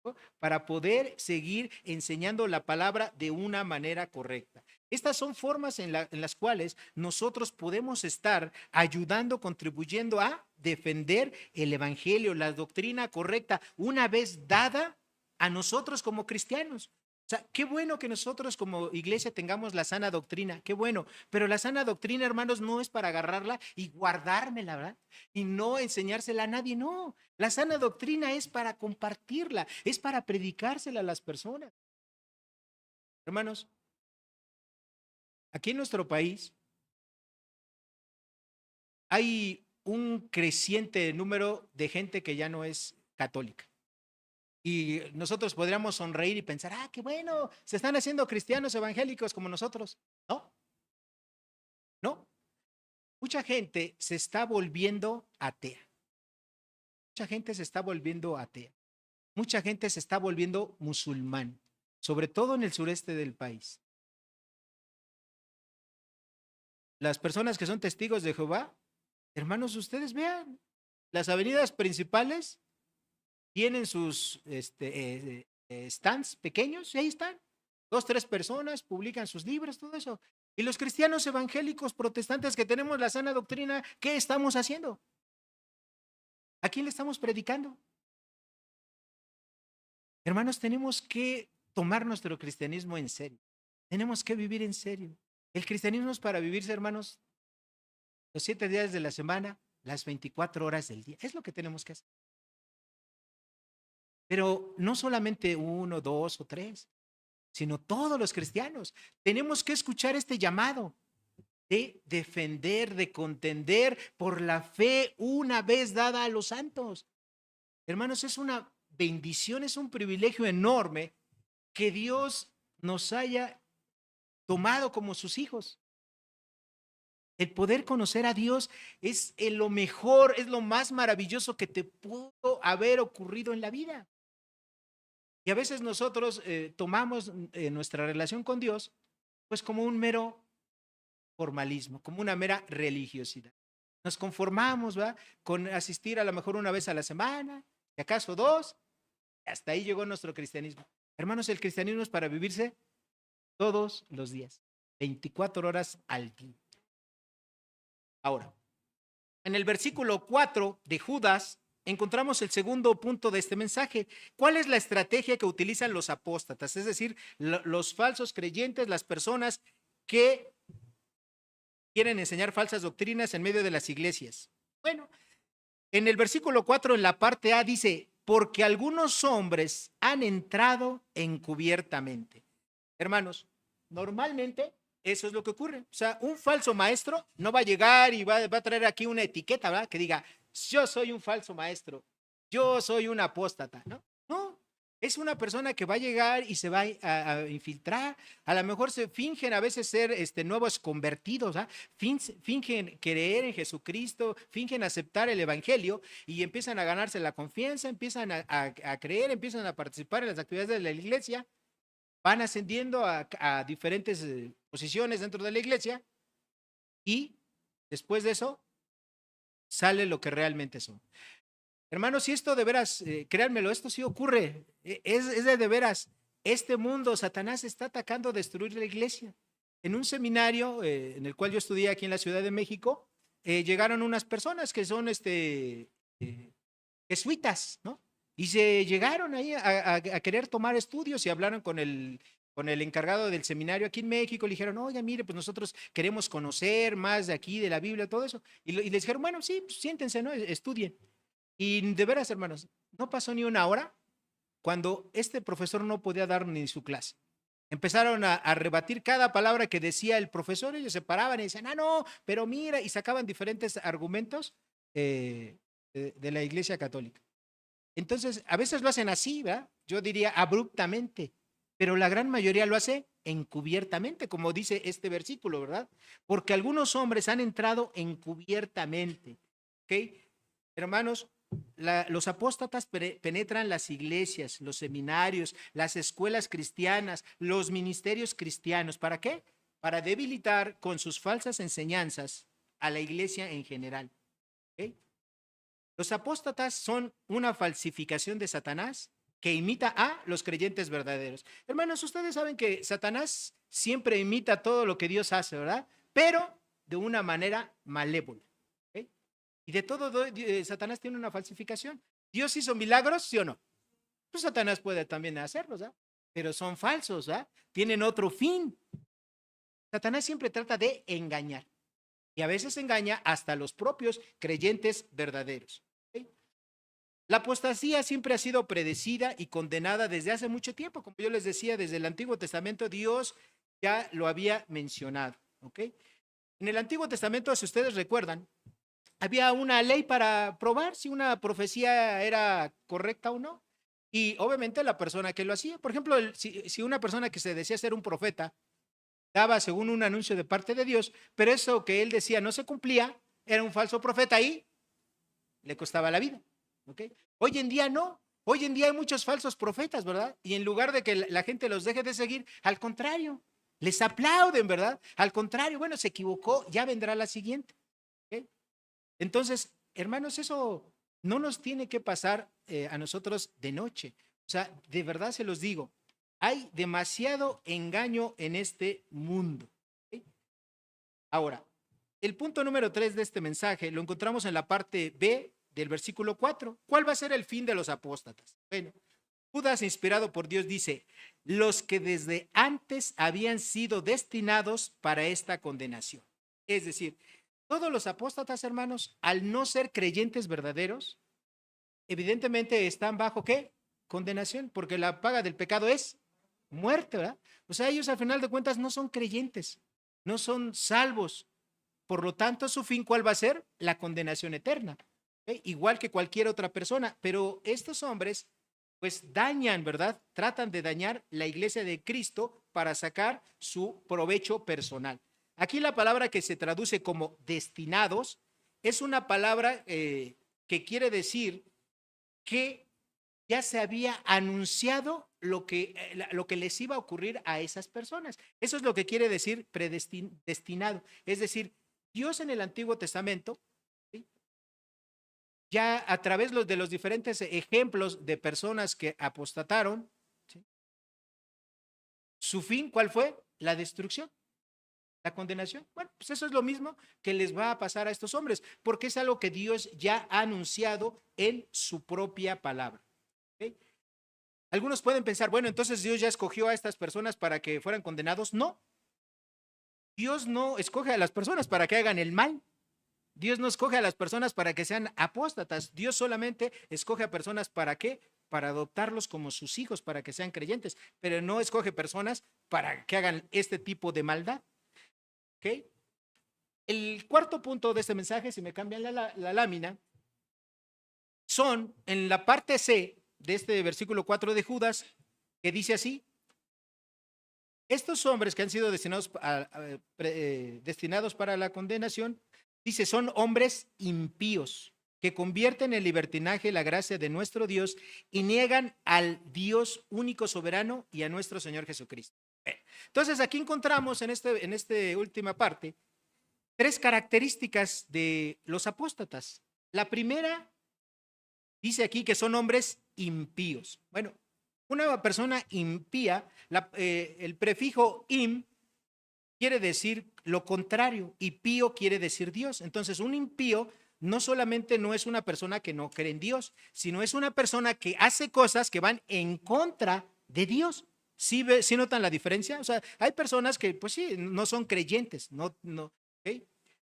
¿no?, para poder seguir enseñando la palabra de una manera correcta. Estas son formas en las cuales nosotros podemos estar ayudando, contribuyendo a defender el evangelio, la doctrina correcta, una vez dada a nosotros como cristianos. O sea, qué bueno que nosotros como iglesia tengamos la sana doctrina, qué bueno, pero la sana doctrina, hermanos, no es para agarrarla y guardármela, ¿verdad? Y no enseñársela a nadie, no. La sana doctrina es para compartirla, es para predicársela a las personas. Hermanos, aquí en nuestro país hay un creciente número de gente que ya no es católica. Y nosotros podríamos sonreír y pensar, ah, qué bueno, se están haciendo cristianos evangélicos como nosotros. No, no. Mucha gente se está volviendo atea. Mucha gente se está volviendo atea. Mucha gente se está volviendo musulmán, sobre todo en el sureste del país. Las personas que son testigos de Jehová, hermanos, ustedes vean, las avenidas principales tienen sus stands pequeños y ahí están. 2, 3 personas publican sus libros, todo eso. Y los cristianos evangélicos protestantes que tenemos la sana doctrina, ¿qué estamos haciendo? ¿A quién le estamos predicando? Hermanos, tenemos que tomar nuestro cristianismo en serio. Tenemos que vivir en serio. El cristianismo es para vivirse, hermanos, los 7 días de la semana, las 24 horas del día. Es lo que tenemos que hacer. Pero no solamente 1, 2 o 3, sino todos los cristianos. Tenemos que escuchar este llamado de defender, de contender por la fe una vez dada a los santos. Hermanos, es una bendición, es un privilegio enorme que Dios nos haya tomado como sus hijos. El poder conocer a Dios es lo mejor, es lo más maravilloso que te pudo haber ocurrido en la vida. Y a veces nosotros tomamos nuestra relación con Dios pues como un mero formalismo, como una mera religiosidad. Nos conformamos, ¿va?, con asistir a lo mejor una vez a la semana, si acaso 2, hasta ahí llegó nuestro cristianismo. Hermanos, el cristianismo es para vivirse todos los días, 24 horas al día. Ahora, en el versículo 4 de Judas encontramos el segundo punto de este mensaje. ¿Cuál es la estrategia que utilizan los apóstatas? Es decir, los falsos creyentes, las personas que quieren enseñar falsas doctrinas en medio de las iglesias. Bueno, en el versículo 4, en la parte A, dice, porque algunos hombres han entrado encubiertamente. Hermanos, normalmente eso es lo que ocurre. O sea, un falso maestro no va a llegar y va a traer aquí una etiqueta, ¿verdad?, que diga, yo soy un falso maestro, yo soy un apóstata, ¿no? No, es una persona que va a llegar y se va a infiltrar. A lo mejor se fingen a veces ser nuevos convertidos, ¿ah? Fingen creer en Jesucristo, fingen aceptar el evangelio y empiezan a ganarse la confianza, empiezan a creer, empiezan a participar en las actividades de la iglesia, van ascendiendo a diferentes posiciones dentro de la iglesia y después de eso sale lo que realmente son. Hermanos, si esto de veras, créanmelo, esto sí ocurre, es de veras, este mundo, Satanás está atacando a destruir la iglesia. En un seminario en el cual yo estudié aquí en la Ciudad de México, llegaron unas personas que son jesuitas, ¿no? Y se llegaron ahí a querer tomar estudios y hablaron con el encargado del seminario aquí en México. Le dijeron, oiga, mire, pues nosotros queremos conocer más de aquí, de la Biblia, todo eso. Y les dijeron, bueno, sí, pues siéntense, ¿no? Estudien. Y de veras, hermanos, no pasó ni una hora cuando este profesor no podía dar ni su clase. Empezaron a rebatir cada palabra que decía el profesor, ellos se paraban y decían, ah, no, pero mira, y sacaban diferentes argumentos de la Iglesia Católica. Entonces, a veces lo hacen así, ¿verdad? Yo diría abruptamente, pero la gran mayoría lo hace encubiertamente, como dice este versículo, ¿verdad? Porque algunos hombres han entrado encubiertamente, ¿ok? Hermanos, los apóstatas penetran las iglesias, los seminarios, las escuelas cristianas, los ministerios cristianos. ¿Para qué? Para debilitar con sus falsas enseñanzas a la iglesia en general. ¿Okay? Los apóstatas son una falsificación de Satanás que imita a los creyentes verdaderos. Hermanos, ustedes saben que Satanás siempre imita todo lo que Dios hace, ¿verdad? Pero de una manera malévola. Y de todo, Satanás tiene una falsificación. ¿Dios hizo milagros, sí o no? Pues Satanás puede también hacerlos, ¿verdad? Pero son falsos, ¿verdad? Tienen otro fin. Satanás siempre trata de engañar. Y a veces engaña hasta los propios creyentes verdaderos. ¿Okay? La apostasía siempre ha sido predecida y condenada desde hace mucho tiempo. Como yo les decía, desde el Antiguo Testamento Dios ya lo había mencionado. ¿Ok? En el Antiguo Testamento, si ustedes recuerdan, había una ley para probar si una profecía era correcta o no. Y obviamente la persona que lo hacía, por ejemplo, si una persona que se decía ser un profeta daba según un anuncio de parte de Dios, pero eso que él decía no se cumplía, era un falso profeta y le costaba la vida. ¿Okay? Hoy en día no. Hoy en día hay muchos falsos profetas, ¿verdad? Y en lugar de que la gente los deje de seguir, al contrario, les aplauden, ¿verdad? Al contrario, bueno, se equivocó, ya vendrá la siguiente. ¿Okay? Entonces, hermanos, eso no nos tiene que pasar a nosotros de noche. O sea, de verdad se los digo, hay demasiado engaño en este mundo. ¿Okay? Ahora, el punto número 3 de este mensaje lo encontramos en la parte B del versículo 4. ¿Cuál va a ser el fin de los apóstatas? Bueno, Judas, inspirado por Dios, dice, los que desde antes habían sido destinados para esta condenación. Es decir, todos los apóstatas, hermanos, al no ser creyentes verdaderos, evidentemente están bajo ¿qué? Condenación, porque la paga del pecado es muerte, ¿verdad? O sea, ellos al final de cuentas no son creyentes, no son salvos. Por lo tanto, su fin, ¿cuál va a ser? La condenación eterna. ¿Okay? Igual que cualquier otra persona. Pero estos hombres, pues dañan, ¿verdad? Tratan de dañar la iglesia de Cristo para sacar su provecho personal. Aquí la palabra que se traduce como destinados es una palabra que quiere decir que ya se había anunciado lo que les iba a ocurrir a esas personas. Eso es lo que quiere decir predestinado. Es decir, Dios en el Antiguo Testamento, ¿sí? Ya a través de los diferentes ejemplos de personas que apostataron, ¿sí? Su fin, ¿cuál fue? La destrucción. La condenación. Bueno, pues eso es lo mismo que les va a pasar a estos hombres, porque es algo que Dios ya ha anunciado en su propia palabra. ¿Okay? Algunos pueden pensar, bueno, entonces Dios ya escogió a estas personas para que fueran condenados. No, Dios no escoge a las personas para que hagan el mal. Dios no escoge a las personas para que sean apóstatas. Dios solamente escoge a personas para qué? Para adoptarlos como sus hijos, para que sean creyentes, pero no escoge personas para que hagan este tipo de maldad. ¿Ok? El cuarto punto de este mensaje, si me cambian la lámina, son en la parte C de este versículo 4 de Judas, que dice así, estos hombres que han sido destinados para la condenación, dice, son hombres impíos que convierten en libertinaje la gracia de nuestro Dios y niegan al Dios único soberano y a nuestro Señor Jesucristo. Entonces aquí encontramos en esta última parte tres características de los apóstatas. La primera dice aquí que son hombres impíos. Bueno, una persona impía, el prefijo im quiere decir lo contrario y pío quiere decir Dios. Entonces, un impío no solamente no es una persona que no cree en Dios, sino es una persona que hace cosas que van en contra de Dios. ¿Sí notan la diferencia? O sea, hay personas que, pues sí, no son creyentes, ¿ok?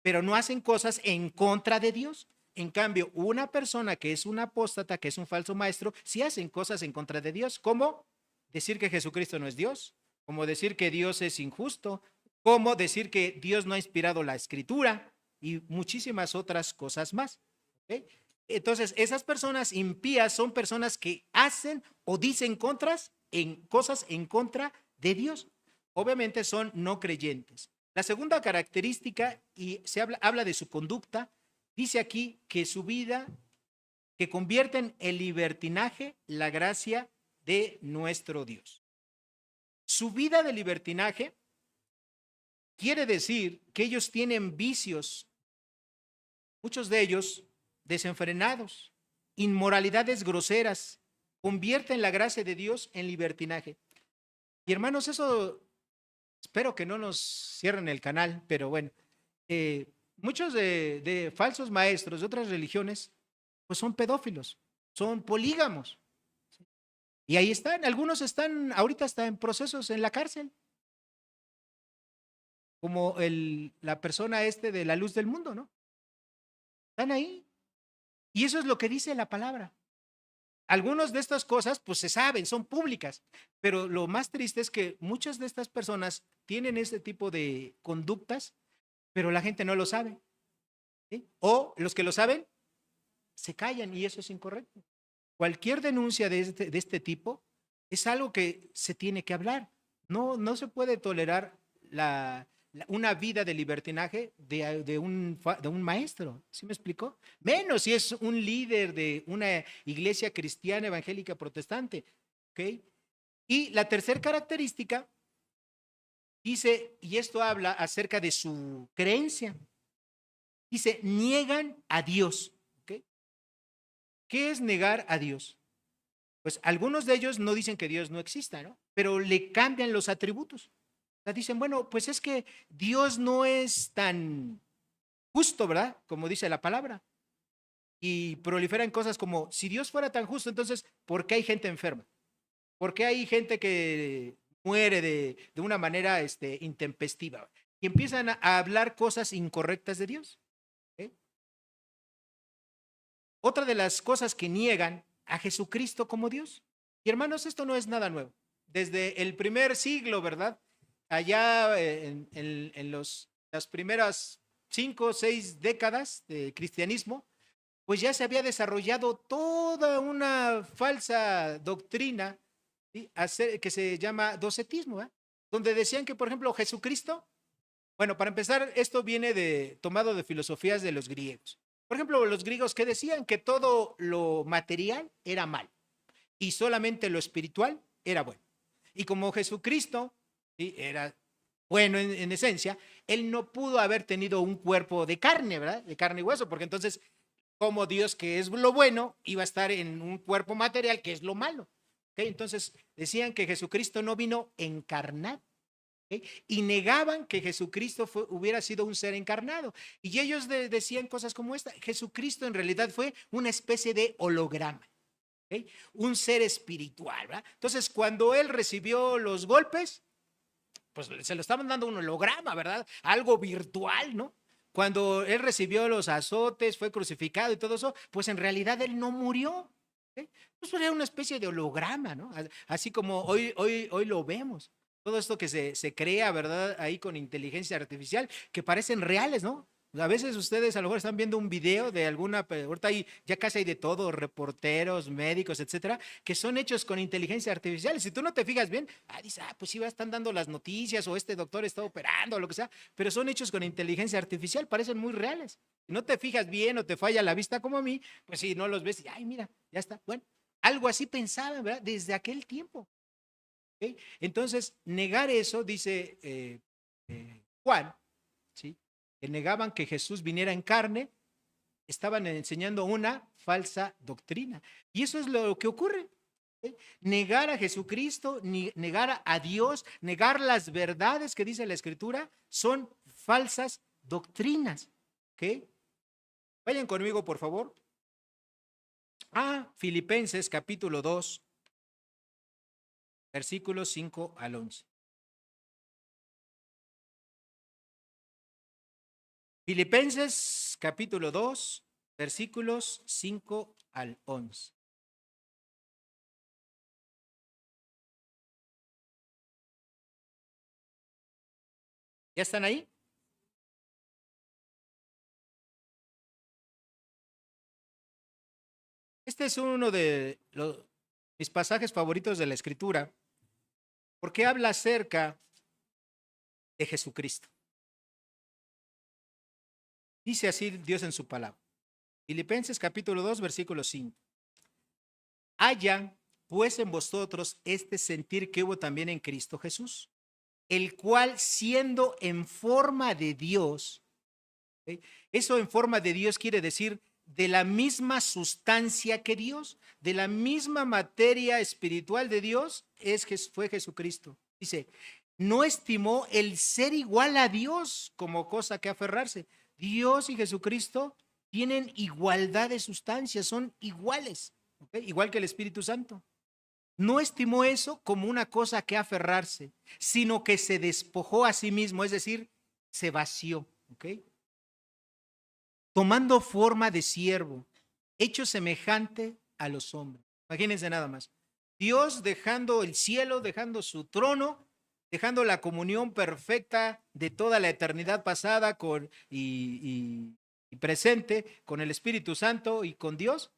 Pero no hacen cosas en contra de Dios. En cambio, una persona que es un apóstata, que es un falso maestro, sí hacen cosas en contra de Dios, como decir que Jesucristo no es Dios, como decir que Dios es injusto, como decir que Dios no ha inspirado la escritura y muchísimas otras cosas más. ¿Okay? Entonces, esas personas impías son personas que hacen o dicen cosas en contra de Dios. Obviamente son no creyentes. La segunda característica, y se habla de su conducta, dice aquí que su vida, que convierten en libertinaje la gracia de nuestro Dios. Su vida de libertinaje quiere decir que ellos tienen vicios, muchos de ellos desenfrenados, inmoralidades groseras, convierten la gracia de Dios en libertinaje. Y hermanos, eso espero que no nos cierren el canal, pero bueno, muchos de falsos maestros de otras religiones, pues son pedófilos, son polígamos. Y ahí están, algunos están, ahorita están en procesos en la cárcel, como la persona de la luz del mundo, ¿no? Están ahí. Y eso es lo que dice la palabra. Algunas de estas cosas, pues se saben, son públicas, pero lo más triste es que muchas de estas personas tienen este tipo de conductas, pero la gente no lo sabe. ¿Sí? O los que lo saben, se callan y eso es incorrecto. Cualquier denuncia de este tipo es algo que se tiene que hablar. No se puede tolerar una vida de libertinaje de un maestro. ¿Sí me explicó? Menos si es un líder de una iglesia cristiana evangélica protestante. ¿Ok? Y la tercera característica dice, y esto habla acerca de su creencia, dice, niegan a Dios. ¿Ok? ¿Qué es negar a Dios? Pues algunos de ellos no dicen que Dios no exista, ¿no? Pero le cambian los atributos. O sea, dicen, bueno, pues es que Dios no es tan justo, ¿verdad? Como dice la palabra. Y proliferan cosas como, si Dios fuera tan justo, entonces, ¿por qué hay gente enferma? ¿Por qué hay gente que muere de una manera intempestiva? Y empiezan a hablar cosas incorrectas de Dios. ¿Eh? Otra de las cosas que niegan a Jesucristo como Dios. Y hermanos, esto no es nada nuevo. Desde el primer siglo, ¿verdad? Allá en las primeras 5 o 6 décadas de cristianismo, pues ya se había desarrollado toda una falsa doctrina, ¿sí? Que se llama docetismo, ¿eh? Donde decían que, por ejemplo, Jesucristo, bueno, para empezar, esto viene tomado de filosofías de los griegos. Por ejemplo, los griegos que decían que todo lo material era mal y solamente lo espiritual era bueno. Y como Jesucristo, ¿sí?, era bueno en esencia, él no pudo haber tenido un cuerpo de carne, ¿verdad? De carne y hueso, porque entonces, como Dios, que es lo bueno, iba a estar en un cuerpo material que es lo malo. ¿Okay? Entonces, decían que Jesucristo no vino encarnado. ¿Okay? Y negaban que Jesucristo hubiera sido un ser encarnado. Y ellos decían cosas como esta. Jesucristo en realidad fue una especie de holograma. ¿Okay? Un ser espiritual, ¿verdad? Entonces, cuando él recibió los golpes, pues se lo estaban dando un holograma, ¿verdad? Algo virtual, ¿no? Cuando él recibió los azotes, fue crucificado y todo eso, pues en realidad él no murió. ¿Okay? Pues era una especie de holograma, ¿no? Así como hoy lo vemos. Todo esto que se crea, ¿verdad? Ahí con inteligencia artificial, que parecen reales, ¿no? A veces ustedes a lo mejor están viendo un video de ahorita hay, ya casi hay de todo, reporteros, médicos, etcétera, que son hechos con inteligencia artificial. Si tú no te fijas bien, dices, pues sí, están dando las noticias o este doctor está operando o lo que sea, pero son hechos con inteligencia artificial, parecen muy reales. Si no te fijas bien o te falla la vista como a mí, pues sí, no los ves y, ay, mira, ya está. Bueno, algo así pensaban, ¿verdad? Desde aquel tiempo. ¿Ok? Entonces, negar eso, dice Juan, ¿sí? Que negaban que Jesús viniera en carne, estaban enseñando una falsa doctrina. Y eso es lo que ocurre. ¿Ok? Negar a Jesucristo, negar a Dios, negar las verdades que dice la Escritura, son falsas doctrinas. ¿Ok? Vayan conmigo, por favor, a Filipenses capítulo 2, versículos 5 al 11. Filipenses capítulo 2, versículos 5 al 11. ¿Ya están ahí? Este es uno de mis pasajes favoritos de la Escritura, porque habla acerca de Jesucristo. Dice así Dios en su palabra. Filipenses capítulo 2, versículo 5. Haya pues en vosotros este sentir que hubo también en Cristo Jesús, el cual siendo en forma de Dios, ¿ok? Eso en forma de Dios quiere decir de la misma sustancia que Dios, de la misma materia espiritual de Dios, fue Jesucristo. Dice, no estimó el ser igual a Dios como cosa que aferrarse. Dios y Jesucristo tienen igualdad de sustancia, son iguales, ¿ok? Igual que el Espíritu Santo. No estimó eso como una cosa que aferrarse, sino que se despojó a sí mismo, es decir, se vació, ¿ok? Tomando forma de siervo, hecho semejante a los hombres. Imagínense nada más. Dios dejando el cielo, dejando su trono, dejando la comunión perfecta de toda la eternidad pasada y presente con el Espíritu Santo y con Dios,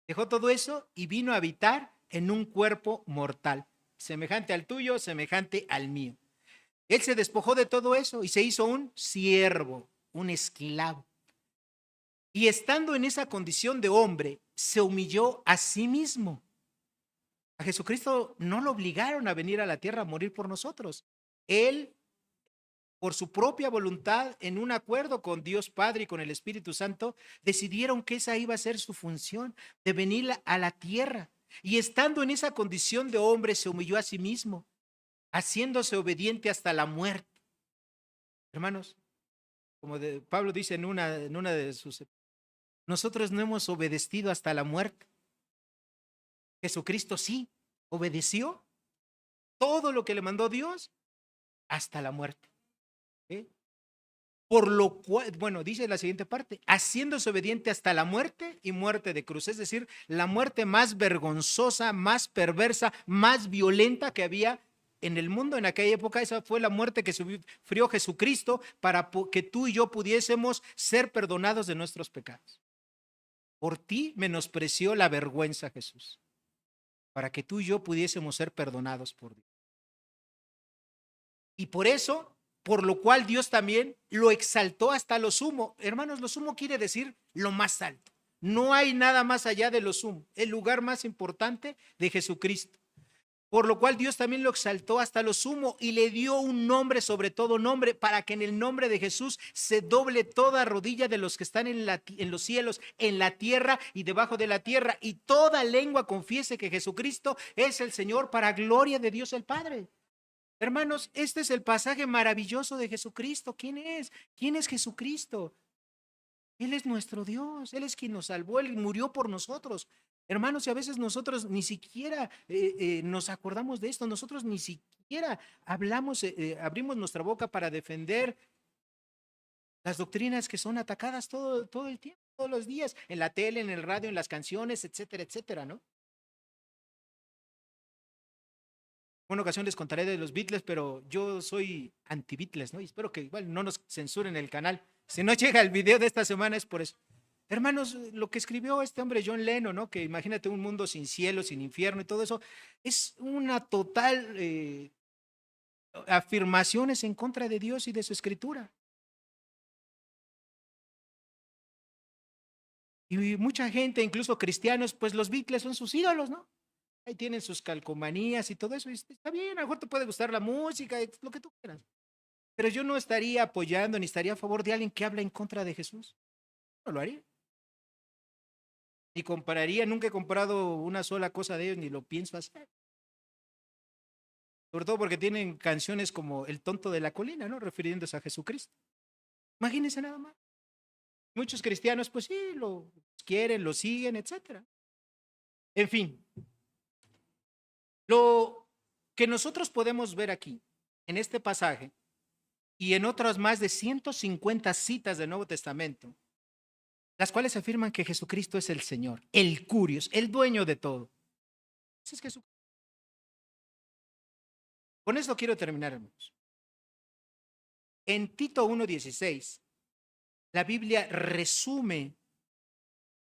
dejó todo eso y vino a habitar en un cuerpo mortal, semejante al tuyo, semejante al mío. Él se despojó de todo eso y se hizo un siervo, un esclavo. Y estando en esa condición de hombre, se humilló a sí mismo. A Jesucristo no lo obligaron a venir a la tierra a morir por nosotros. Él, por su propia voluntad, en un acuerdo con Dios Padre y con el Espíritu Santo, decidieron que esa iba a ser su función, de venir a la tierra. Y estando en esa condición de hombre, se humilló a sí mismo, haciéndose obediente hasta la muerte. Hermanos, como Pablo dice en una de sus... Nosotros no hemos obedecido hasta la muerte. Jesucristo sí obedeció todo lo que le mandó Dios hasta la muerte. ¿Eh? Por lo cual, bueno, dice la siguiente parte, haciéndose obediente hasta la muerte y muerte de cruz, es decir, la muerte más vergonzosa, más perversa, más violenta que había en el mundo en aquella época. Esa fue la muerte que sufrió Jesucristo para que tú y yo pudiésemos ser perdonados de nuestros pecados. Por ti menospreció la vergüenza, Jesús, para que tú y yo pudiésemos ser perdonados por Dios. Y por eso, por lo cual Dios también lo exaltó hasta lo sumo. Hermanos, lo sumo quiere decir lo más alto. No hay nada más allá de lo sumo, el lugar más importante de Jesucristo. Por lo cual Dios también lo exaltó hasta lo sumo y le dio un nombre sobre todo nombre, para que en el nombre de Jesús se doble toda rodilla de los que están en los cielos, en la tierra y debajo de la tierra, y toda lengua confiese que Jesucristo es el Señor, para gloria de Dios el Padre. Hermanos, este es el pasaje maravilloso de Jesucristo. ¿Quién es? ¿Quién es Jesucristo? Él es nuestro Dios, Él es quien nos salvó, Él murió por nosotros. Hermanos, y a veces nosotros ni siquiera nos acordamos de esto, nosotros ni siquiera hablamos, abrimos nuestra boca para defender las doctrinas que son atacadas todo el tiempo, todos los días, en la tele, en el radio, en las canciones, etcétera, etcétera, ¿no? Una ocasión les contaré de los Beatles, pero yo soy anti-Beatles, ¿no? Y espero que igual no nos censuren el canal. Si no llega el video de esta semana es por eso. Hermanos, lo que escribió este hombre John Lennon, ¿no? Que imagínate un mundo sin cielo, sin infierno y todo eso, es una total afirmaciones en contra de Dios y de su escritura. Y mucha gente, incluso cristianos, pues los Beatles son sus ídolos, ¿no? Ahí tienen sus calcomanías y todo eso. Y está bien, a lo mejor te puede gustar la música, lo que tú quieras. Pero yo no estaría apoyando ni estaría a favor de alguien que habla en contra de Jesús. No lo haría. Ni compraría, nunca he comprado una sola cosa de ellos, ni lo pienso hacer. Sobre todo porque tienen canciones como El tonto de la colina, ¿no? Refiriéndose a Jesucristo. Imagínense nada más. Muchos cristianos, pues sí, lo quieren, lo siguen, etcétera. En fin, lo que nosotros podemos ver aquí, en este pasaje, y en otras más de 150 citas del Nuevo Testamento, las cuales afirman que Jesucristo es el Señor, el Curios, el dueño de todo. Ese es Jesucristo. Con esto quiero terminar, hermanos. En Tito 1:16, la Biblia resume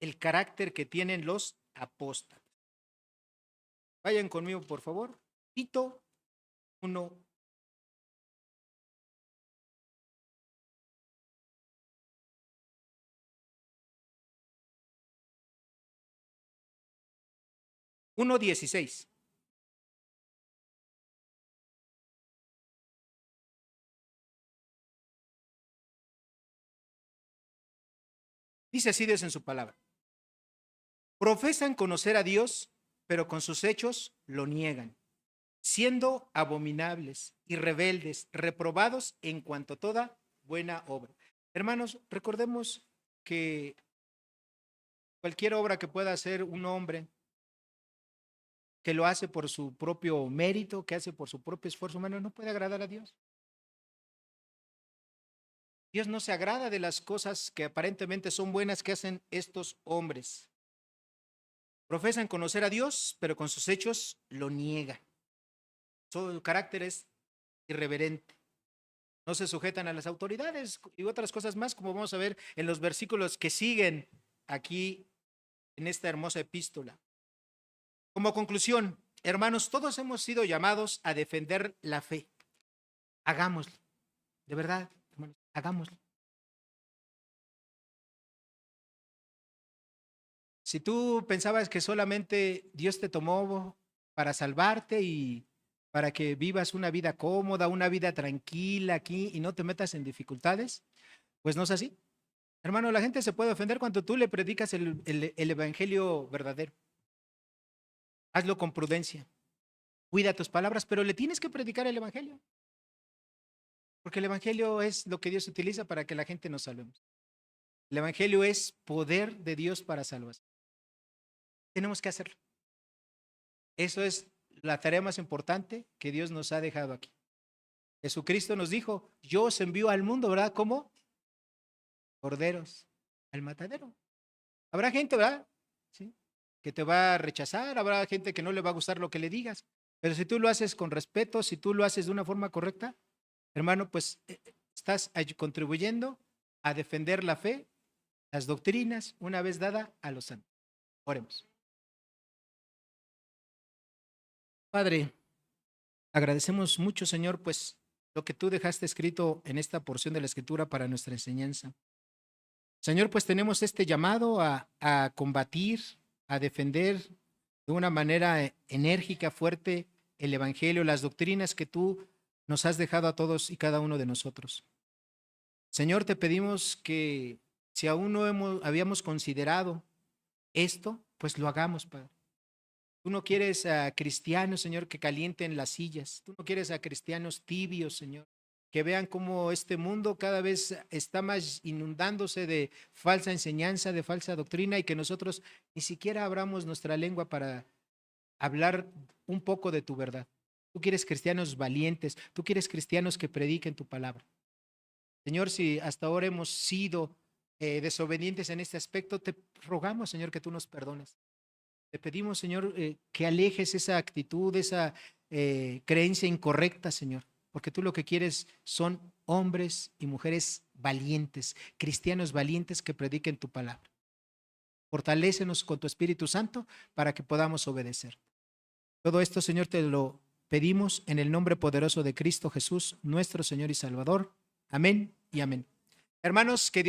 el carácter que tienen los apóstatas. Vayan conmigo, por favor. Tito 1. Uno 16. Dice así Dios en su palabra. Profesan conocer a Dios, pero con sus hechos lo niegan, siendo abominables y rebeldes, reprobados en cuanto a toda buena obra. Hermanos, recordemos que cualquier obra que pueda hacer un hombre, que lo hace por su propio mérito, que hace por su propio esfuerzo humano, no puede agradar a Dios. Dios no se agrada de las cosas que aparentemente son buenas que hacen estos hombres. Profesan conocer a Dios, pero con sus hechos lo niegan. Su carácter es irreverente. No se sujetan a las autoridades y otras cosas más, como vamos a ver en los versículos que siguen aquí en esta hermosa epístola. Como conclusión, hermanos, todos hemos sido llamados a defender la fe. Hagámoslo. De verdad, hermanos, hagámoslo. Si tú pensabas que solamente Dios te tomó para salvarte y para que vivas una vida cómoda, una vida tranquila aquí y no te metas en dificultades, pues no es así. Hermano, la gente se puede ofender cuando tú le predicas el evangelio verdadero. Hazlo con prudencia. Cuida tus palabras, pero le tienes que predicar el evangelio. Porque el evangelio es lo que Dios utiliza para que la gente nos salvemos. El evangelio es poder de Dios para salvación. Tenemos que hacerlo. Eso es la tarea más importante que Dios nos ha dejado aquí. Jesucristo nos dijo, yo os envío al mundo, ¿verdad? Como corderos al matadero. Habrá gente, ¿verdad? ¿Sí? Que te va a rechazar, habrá gente que no le va a gustar lo que le digas, pero si tú lo haces con respeto, si tú lo haces de una forma correcta, hermano, pues estás contribuyendo a defender la fe, las doctrinas, una vez dada a los santos. Oremos. Padre, agradecemos mucho, Señor, pues lo que tú dejaste escrito en esta porción de la Escritura para nuestra enseñanza. Señor, pues tenemos este llamado a combatir, a defender de una manera enérgica, fuerte, el Evangelio, las doctrinas que tú nos has dejado a todos y cada uno de nosotros. Señor, te pedimos que si aún no habíamos considerado esto, pues lo hagamos, Padre. Tú no quieres a cristianos, Señor, que calienten las sillas. Tú no quieres a cristianos tibios, Señor, que vean cómo este mundo cada vez está más inundándose de falsa enseñanza, de falsa doctrina y que nosotros ni siquiera abramos nuestra lengua para hablar un poco de tu verdad. Tú quieres cristianos valientes, tú quieres cristianos que prediquen tu palabra. Señor, si hasta ahora hemos sido desobedientes en este aspecto, te rogamos, Señor, que tú nos perdones. Te pedimos, Señor, que alejes esa actitud, esa creencia incorrecta, Señor, porque tú lo que quieres son hombres y mujeres valientes, cristianos valientes que prediquen tu palabra. Fortalécenos con tu Espíritu Santo para que podamos obedecer. Todo esto, Señor, te lo pedimos en el nombre poderoso de Cristo Jesús, nuestro Señor y Salvador. Amén y amén. Hermanos, que Dios